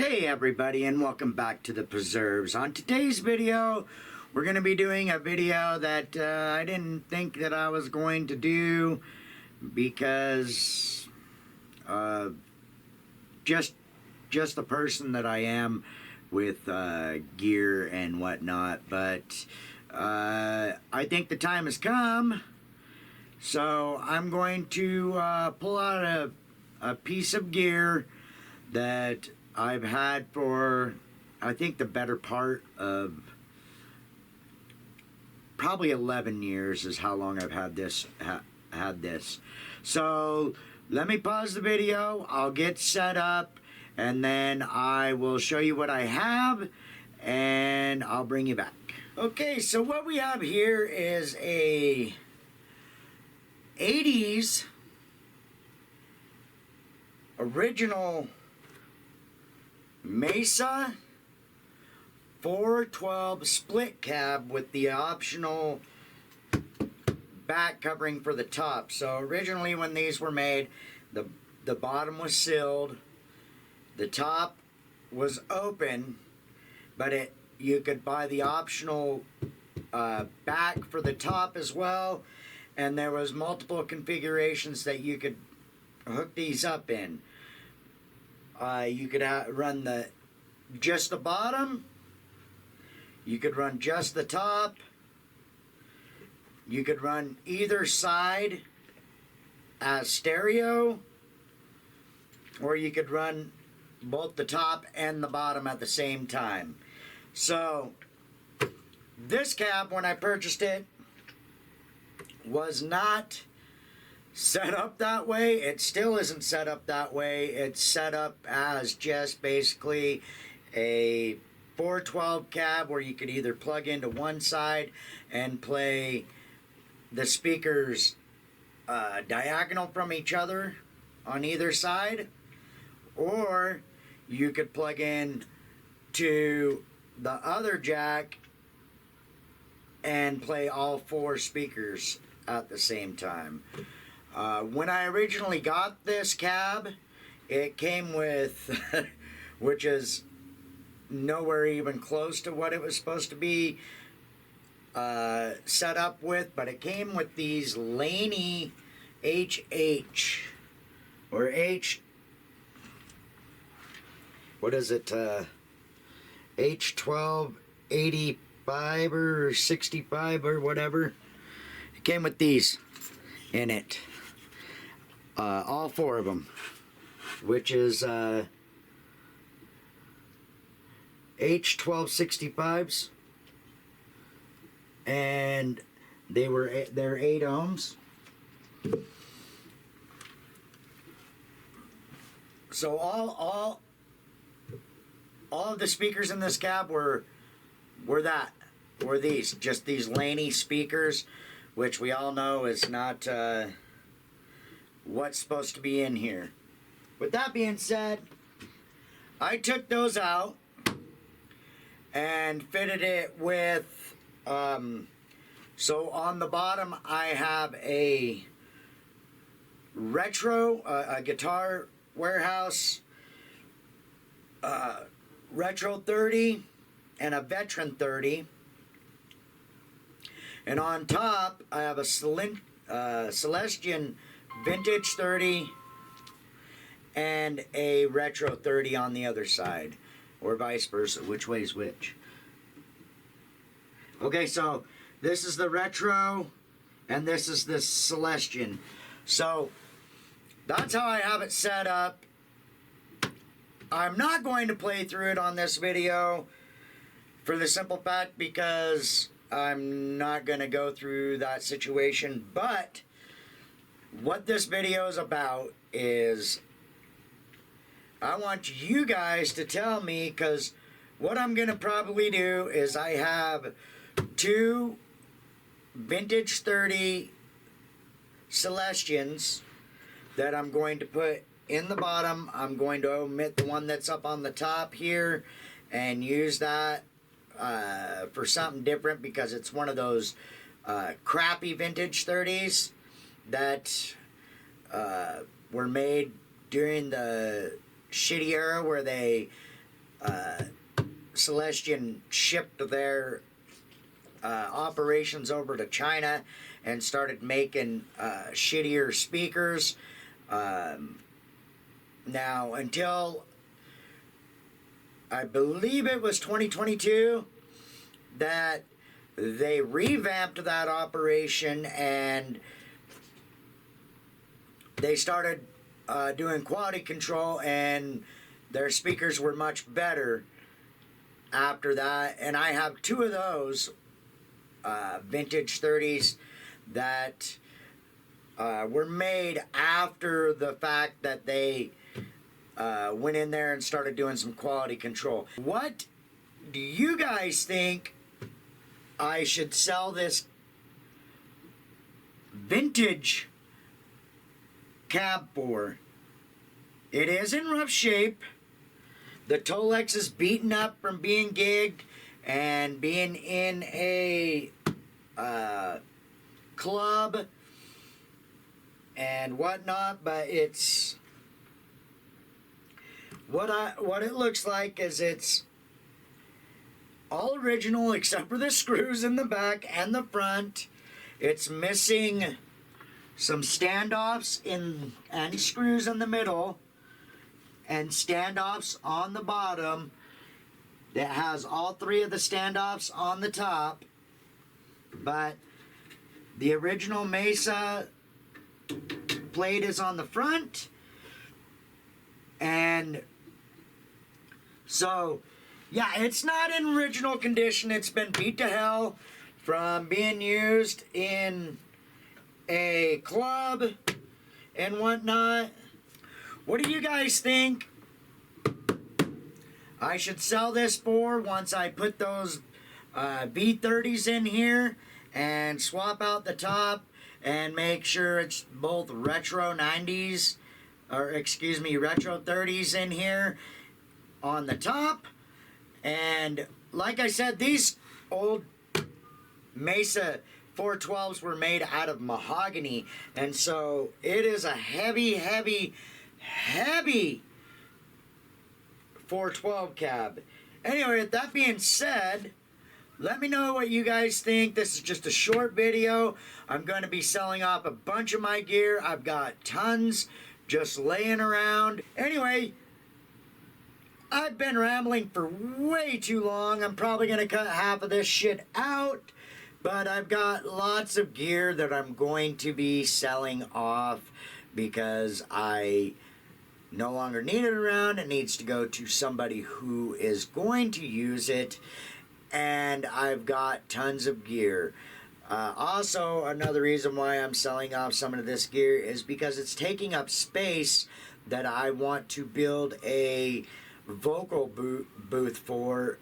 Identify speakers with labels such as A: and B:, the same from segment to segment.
A: Hey everybody, and welcome back to the Preserves. On today's video, we're going to be doing a video that I didn't think that I was going to do because just the person that I am with gear and whatnot. But I think the time has come, so I'm going to pull out a piece of gear that I've had for, I think, the better part of probably 11 years is how long I've had this. So let me pause the video. I'll get set up, and then I will show you what I have, and I'll bring you back. Okay, so what we have here is a 80s original Mesa 412 split cab with the optional back covering for the top. So originally when these were made, the bottom was sealed, the top was open, but you could buy the optional back for the top as well, and there was multiple configurations that you could hook these up in. You could run just the bottom. You could run just the top. You could run either side as stereo, or you could run both the top and the bottom at the same time. So this cab, when I purchased it, was not set up that way. It still isn't set up that way. It's set up as just basically a 412 cab where you could either plug into one side and play the speakers diagonal from each other on either side, or you could plug in to the other jack and play all four speakers at the same time. When I originally got this cab, it came with, which is nowhere even close to what it was supposed to be set up with, but it came with these Laney HH, or H, what is it, H1285 or 65 or whatever. It came with these in it. All four of them, which is H1265s, and they're 8 ohms. So all of the speakers in this cab were these, just these Laney speakers, which we all know is not what's supposed to be in here. With that being said, I took those out and fitted it with, so on the bottom I have a retro, a Guitar Warehouse Retro 30 and a Veteran 30. And on top I have a Celestian Vintage 30 and a Retro 30 on the other side, or vice versa, which way's which. Okay, so this is the Retro and this is the Celestian. So that's how I have it set up. I'm not going to play through it on this video for the simple fact because I'm not going to go through that situation. But what this video is about is I want you guys to tell me, because what I'm going to probably do is I have 2 Vintage 30 Celestians that I'm going to put in the bottom. I'm going to omit the one that's up on the top here and use that for something different, because it's one of those crappy Vintage 30s that were made during the shitty era where they Celestian shipped their operations over to China and started making shittier speakers. Now, until I believe it was 2022 that they revamped that operation and they started doing quality control, and their speakers were much better after that. And I have two of those vintage 30s that were made after the fact that they went in there and started doing some quality control. What do you guys think I should sell this vintage cab for? It is in rough shape. The Tolex is beaten up from being gigged and being in a club and whatnot, but it's what it looks like is it's all original except for the screws in the back and the front. It's missing some standoffs and screws in the middle and standoffs on the bottom. That has all three of the standoffs on the top, but the original Mesa plate is on the front. And so, yeah, it's not in original condition. It's been beat to hell from being used in a club and whatnot. What do you guys think I should sell this for once I put those V30s in here and swap out the top and make sure it's both retro 90s, or excuse me, retro 30s in here on the top? And like I said, these old Mesa 412s were made out of mahogany, and so it is a heavy 412 cab. Anyway, with that being said, let me know what you guys think. This is just a short video. I'm going to be selling off a bunch of my gear. I've got tons just laying around. Anyway, I've been rambling for way too long. I'm probably going to cut half of this shit out, but I've got lots of gear that I'm going to be selling off because I no longer need it around. It needs to go to somebody who is going to use it, and I've got tons of gear. Also, another reason why I'm selling off some of this gear is because it's taking up space that I want to build a vocal booth for,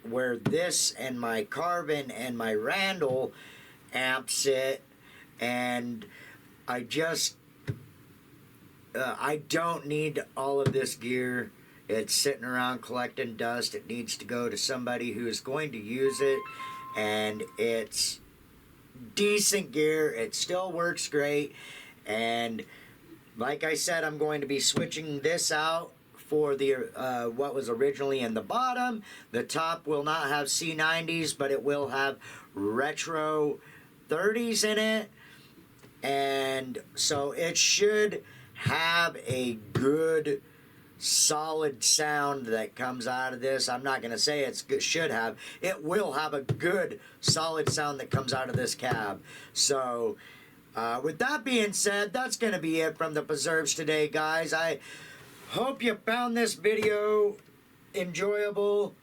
A: where this and my Carvin and my Randall amp sit, and I don't need all of this gear. It's sitting around collecting dust. It needs to go to somebody who is going to use it, and it's decent gear. It still works great, and like I said, I'm going to be switching this out for the what was originally in the bottom. The top will not have C90s, but it will have retro 30s in it, and so it should have a good solid sound that comes out of this. I'm not going to say should have. It will have a good solid sound that comes out of this cab. So with that being said, that's going to be it from the preserves today, guys. I hope you found this video enjoyable.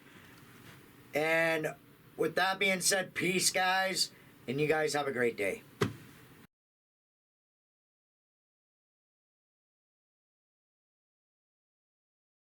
A: And with that being said, peace, guys. And you guys have a great day.